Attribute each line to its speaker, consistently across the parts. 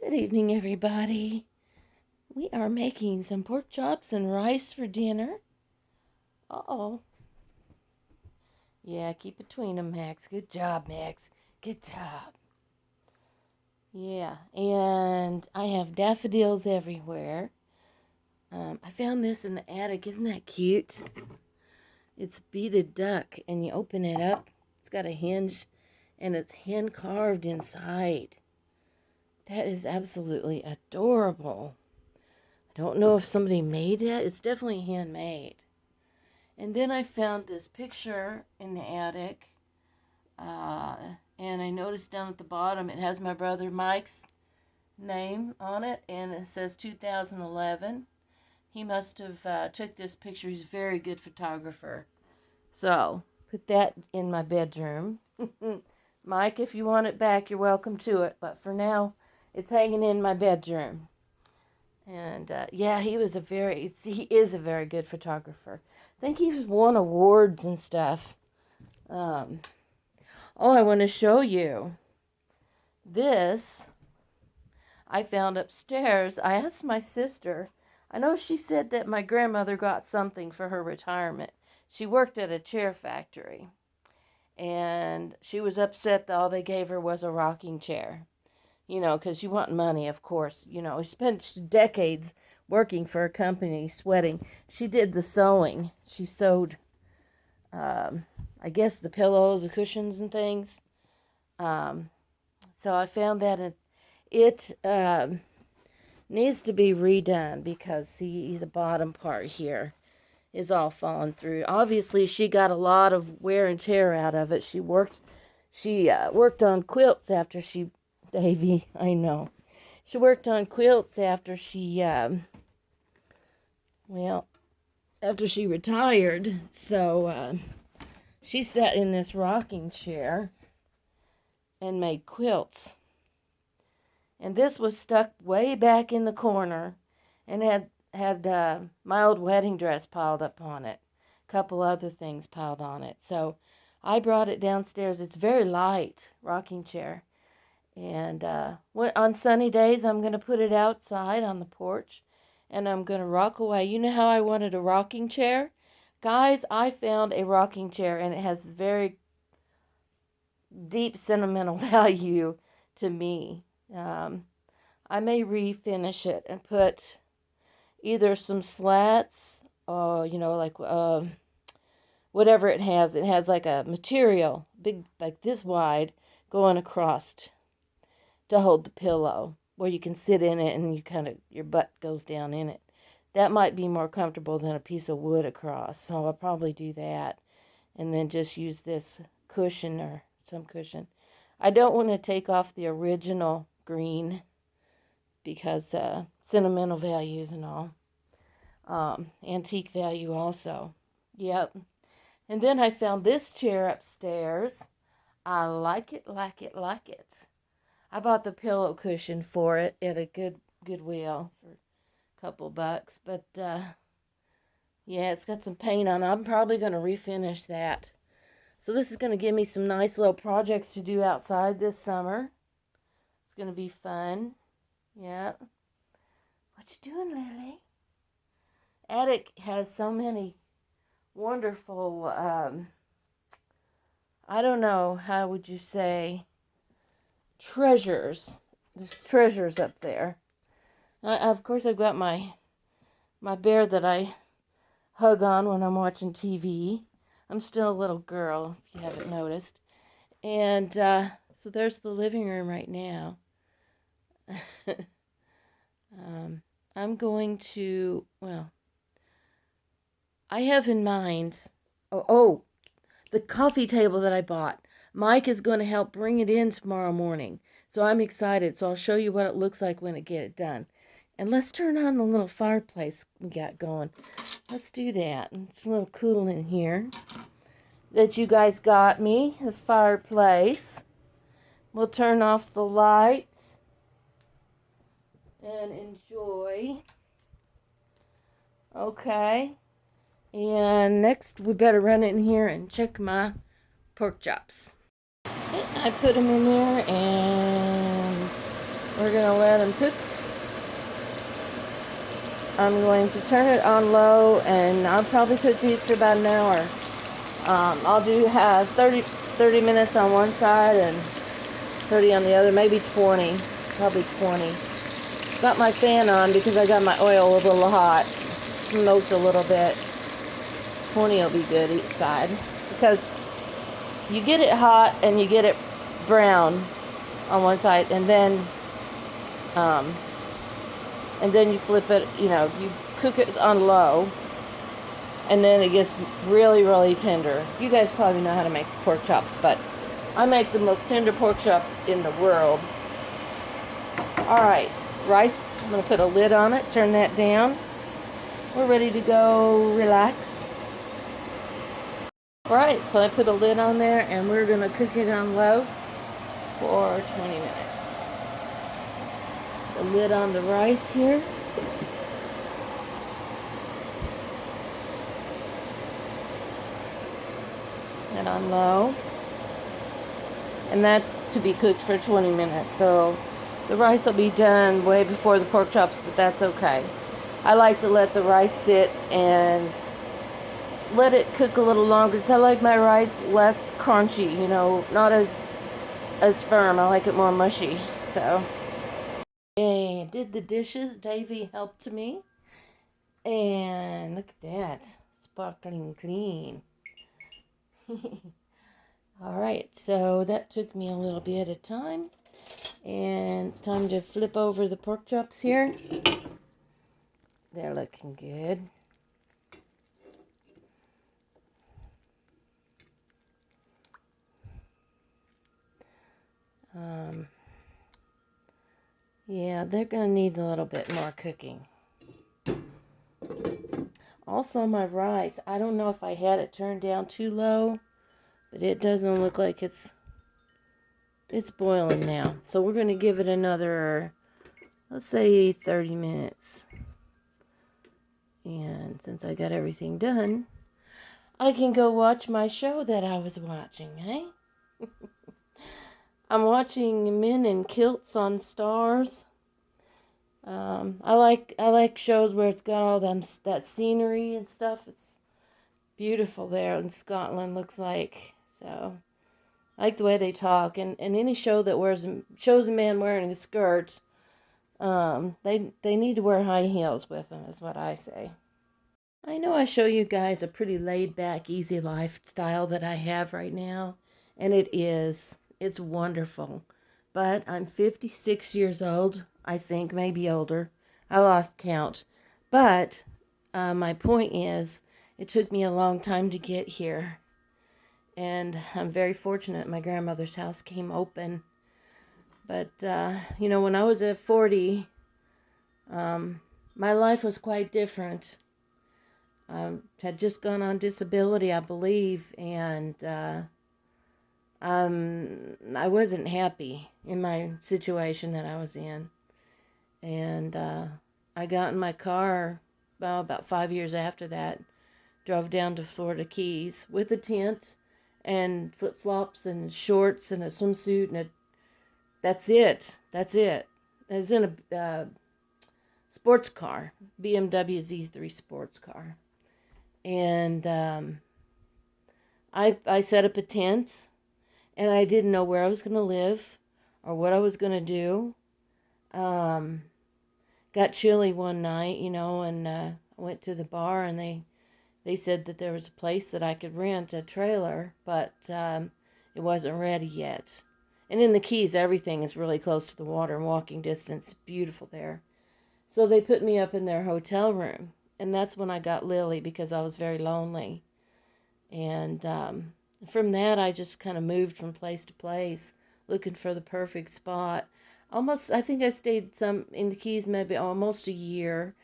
Speaker 1: Good evening, everybody. We are making some pork chops and rice for dinner. Uh-oh. Yeah, keep between them, Max. Good job, Max. Good job. Yeah, and I have daffodils everywhere. I found this in the attic. Isn't that cute? It's beaded duck, and you open it up. It's got a hinge, and it's hand carved inside. That is absolutely adorable. I don't know if somebody made that. It's definitely handmade. And then I found this picture in the attic. And I noticed down at the bottom it has my brother Mike's name on it. And it says 2011. He must have took this picture. He's a very good photographer. So, put that in my bedroom. Mike, if you want it back, you're welcome to it. But for now, it's hanging in my bedroom. And yeah, he is a very good photographer. I think he's won awards and stuff. Oh, I want to show you this. I found upstairs. I asked my sister. I know she said that my grandmother got something for her retirement. She worked at a chair factory. And she was upset that all they gave her was a rocking chair. You know, because you want money, of course. You know, she spent decades working for a company, sweating. She did the sewing. She sewed, I guess, the pillows, the cushions, and things. So I found that it needs to be redone because, see, the bottom part here is all falling through. Obviously, she got a lot of wear and tear out of it. She worked on quilts after she... Davy, I know. She worked on quilts after she, after she retired. So she sat in this rocking chair and made quilts. And this was stuck way back in the corner and had my old wedding dress piled up on it. A couple other things piled on it. So I brought it downstairs. It's very light, rocking chair. And on sunny days, I'm going to put it outside on the porch, and I'm going to rock away. You know how I wanted a rocking chair? Guys, I found a rocking chair, and it has very deep sentimental value to me. I may refinish it and put either some slats, like whatever it has. It has like a material, big, like this wide, going across to hold the pillow, where you can sit in it and your butt goes down in it. That might be more comfortable than a piece of wood across, so I'll probably do that. And then just use this cushion or some cushion. I don't want to take off the original green because sentimental values and all. Antique value also. Yep. And then I found this chair upstairs. I like it, like it, like it. I bought the pillow cushion for it at a Goodwill for a couple bucks. But, yeah, it's got some paint on it. I'm probably going to refinish that. So this is going to give me some nice little projects to do outside this summer. It's going to be fun. Yeah. What you doing, Lily? Attic has so many wonderful, I don't know, how would you say... treasures. There's treasures up there. Of course, I've got my bear that I hug on when I'm watching TV. I'm still a little girl, if you haven't noticed. And so there's the living room right now. I'm going to, I have in mind, the coffee table that I bought. Mike is going to help bring it in tomorrow morning. So I'm excited. So I'll show you what it looks like when I get it done. And let's turn on the little fireplace we got going. Let's do that. It's a little cool in here that you guys got me, the fireplace. We'll turn off the lights and enjoy. Okay. And next we better run in here and check my pork chops. I put them in there and We're going to let them cook. I'm going to turn it on low, and I'll probably cook these for about an hour. I'll do have 30 minutes on one side and 30 on the other, maybe 20, probably 20. Got my fan on because I got my oil a little hot, smoked a little bit. 20 will be good each side, because you get it hot and you get it brown on one side, and then you flip it, you cook it on low, and then it gets really, really tender. You guys probably know how to make pork chops, but I make the most tender pork chops in the world. Alright, rice, I'm going to put a lid on it, turn that down. We're ready to go relax. Alright, so I put a lid on there, and we're going to cook it on low for 20 minutes. The lid on the rice here. And on low. And that's to be cooked for 20 minutes. So the rice will be done way before the pork chops, but that's okay. I like to let the rice sit and let it cook a little longer, because I like my rice less crunchy, not as firm. I like it more mushy. So, and did the dishes. Davey helped me. And look at that. Sparkling clean. Alright, so that took me a little bit of time. And it's time to flip over the pork chops here. They're looking good. Yeah, they're going to need a little bit more cooking. Also, my rice, I don't know if I had it turned down too low, but it doesn't look like it's boiling now. So we're going to give it another, let's say 30 minutes. And since I got everything done, I can go watch my show that I was watching, eh? I'm watching Men in Kilts on Stars. I like shows where it's got all that scenery and stuff. It's beautiful there in Scotland, looks like. So I like the way they talk, and any show that shows a man wearing a skirt, they need to wear high heels with them, is what I say. I know I show you guys a pretty laid back, easy lifestyle that I have right now, and it is. It's wonderful. But I'm 56 years old, I think, maybe older. I lost count. But my point is, it took me a long time to get here. And I'm very fortunate my grandmother's house came open. But, when I was at 40, my life was quite different. Had just gone on disability, I believe, and I wasn't happy in my situation that I was in. And I got in my car about 5 years after that, drove down to Florida Keys with a tent and flip-flops and shorts and a swimsuit, and that's it. I was in a sports car, BMW Z3 sports car. And I set up a tent, and I didn't know where I was going to live or what I was going to do. Got chilly one night, and I went to the bar, and they said that there was a place that I could rent a trailer, but it wasn't ready yet. And in the Keys, everything is really close to the water and walking distance. It's beautiful there. So they put me up in their hotel room. And that's when I got Lily, because I was very lonely. And from that, I just kind of moved from place to place, looking for the perfect spot. I think I stayed some in the Keys maybe almost a year,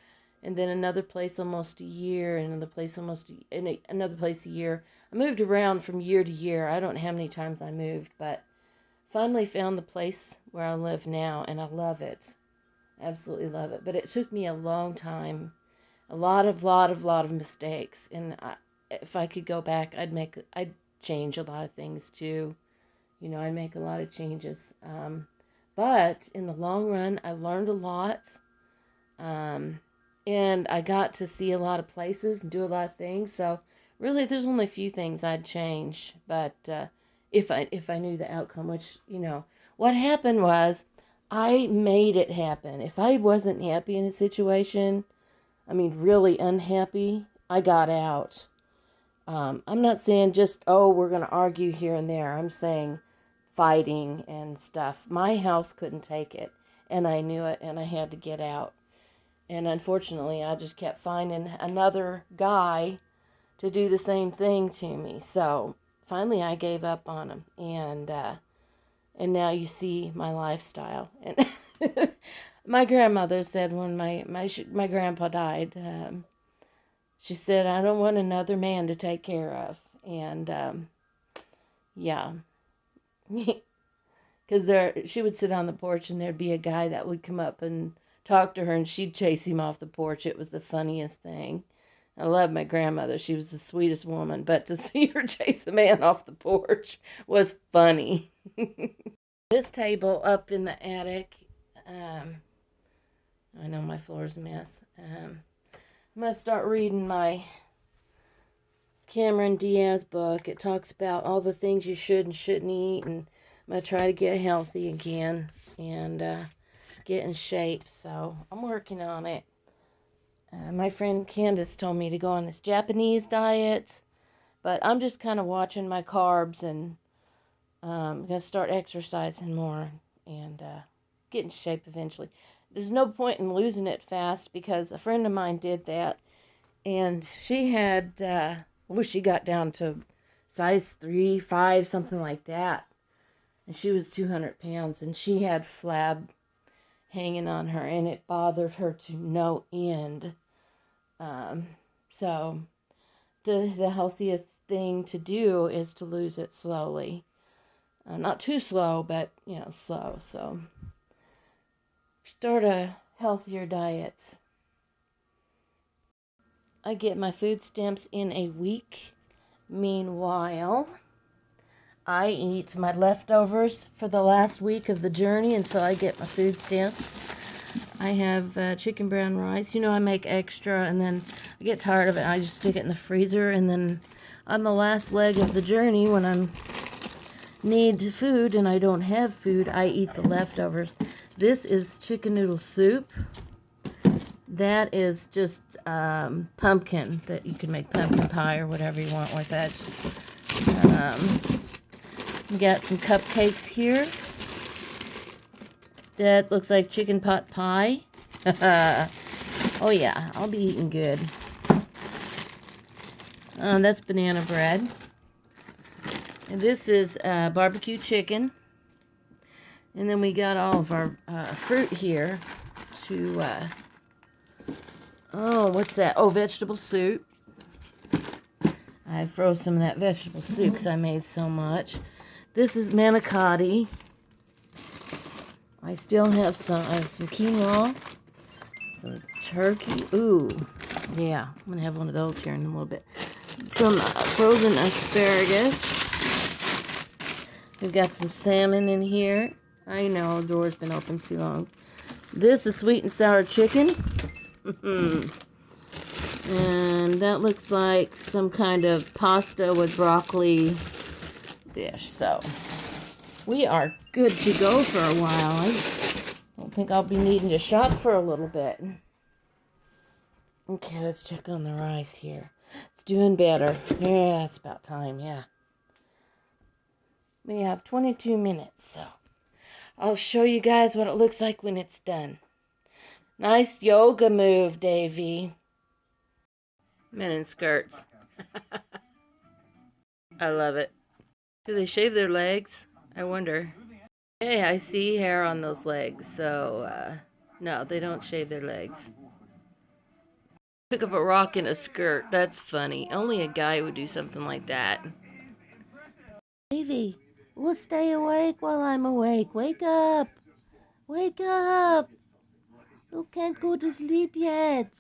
Speaker 1: and then another place almost a year, and another place another place a year. I moved around from year to year. I don't know how many times I moved, but finally found the place where I live now, and I love it. Absolutely love it. But it took me a long time. A lot of mistakes, and if I could go back, I'd change a lot of things too. I'd make a lot of changes. But in the long run, I learned a lot. And I got to see a lot of places and do a lot of things. So really, there's only a few things I'd change. But if I knew the outcome, which, what happened was I made it happen. If I wasn't happy in a situation, I mean, really unhappy, I got out. I'm not saying just, oh, we're going to argue here and there. I'm saying fighting and stuff. My health couldn't take it, and I knew it, and I had to get out. And unfortunately, I just kept finding another guy to do the same thing to me. So finally, I gave up on him, and now you see my lifestyle. And my grandmother said when my grandpa died, she said, "I don't want another man to take care of." And yeah, because she would sit on the porch, and there'd be a guy that would come up and talk to her, and she'd chase him off the porch. It was the funniest thing. I love my grandmother. She was the sweetest woman, but to see her chase a man off the porch was funny. This table up in the attic, I know my floor's a mess. I'm going to start reading my Cameron Diaz book. It talks about all the things you should and shouldn't eat, and I'm going to try to get healthy again and get in shape. So I'm working on it. My friend Candace told me to go on this Japanese diet, but I'm just kind of watching my carbs, and I'm going to start exercising more and get in shape eventually. There's no point in losing it fast, because a friend of mine did that, and she had, she got down to size 3, 5, something like that, and she was 200 pounds, and she had flab hanging on her, and it bothered her to no end. So the healthiest thing to do is to lose it slowly. Not too slow, but, slow. So start a healthier diet. I get my food stamps in a week. Meanwhile, I eat my leftovers for the last week of the journey until I get my food stamps. I have chicken brown rice. I make extra, and then I get tired of it, and I just stick it in the freezer. And then on the last leg of the journey, when I need food and I don't have food, I eat the leftovers. This is chicken noodle soup. That is just pumpkin, that you can make pumpkin pie or whatever you want with it. We got some cupcakes here. That looks like chicken pot pie. Oh yeah, I'll be eating good. That's banana bread. And this is barbecue chicken. And then we got all of our fruit here to, what's that? Oh, vegetable soup. I froze some of that vegetable soup because I made so much. This is manicotti. I still have some quinoa, some turkey. Ooh, yeah, I'm going to have one of those here in a little bit. Some frozen asparagus. We've got some salmon in here. I know, the door's been open too long. This is sweet and sour chicken. And that looks like some kind of pasta with broccoli dish. So we are good to go for a while. I don't think I'll be needing to shop for a little bit. Okay, let's check on the rice here. It's doing better. Yeah, it's about time, yeah. We have 22 minutes, so I'll show you guys what it looks like when it's done. Nice yoga move, Davey. Men in skirts. I love it. Do they shave their legs? I wonder. Hey, I see hair on those legs, so no, they don't shave their legs. Pick up a rock in a skirt. That's funny. Only a guy would do something like that. Davey, we'll stay awake while I'm awake. Wake up! Wake up! You can't go to sleep yet.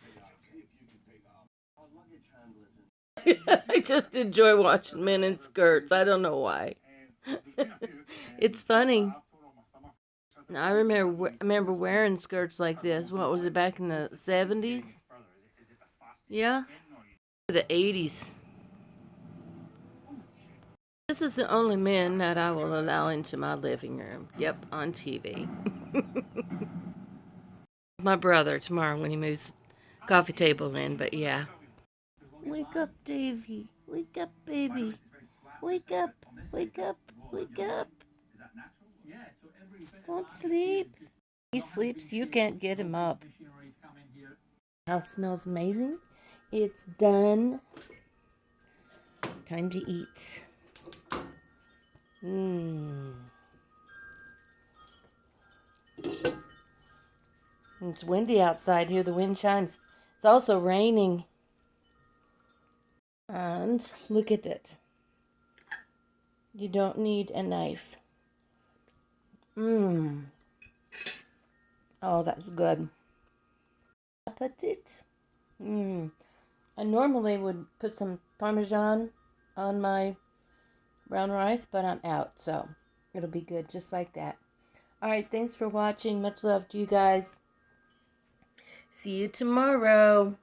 Speaker 1: I just enjoy watching men in skirts. I don't know why. It's funny. I remember wearing skirts like this. What was it, back in the 70s? Yeah, the 80s. This is the only men that I will allow into my living room. Yep, on TV. My brother tomorrow when he moves coffee table in, but yeah. Wake up, Davy. Wake up, baby. Wake up. Wake up. Wake up. Don't sleep. He sleeps, you can't get him up. House smells amazing. It's done. Time to eat. It's windy outside. Hear the wind chimes. It's also raining. And look at it. You don't need a knife. Oh, that's good. Appetit. I normally would put some Parmesan on my brown rice, but I'm out, so it'll be good just like that. All right, thanks for watching. Much love to you guys. See you tomorrow.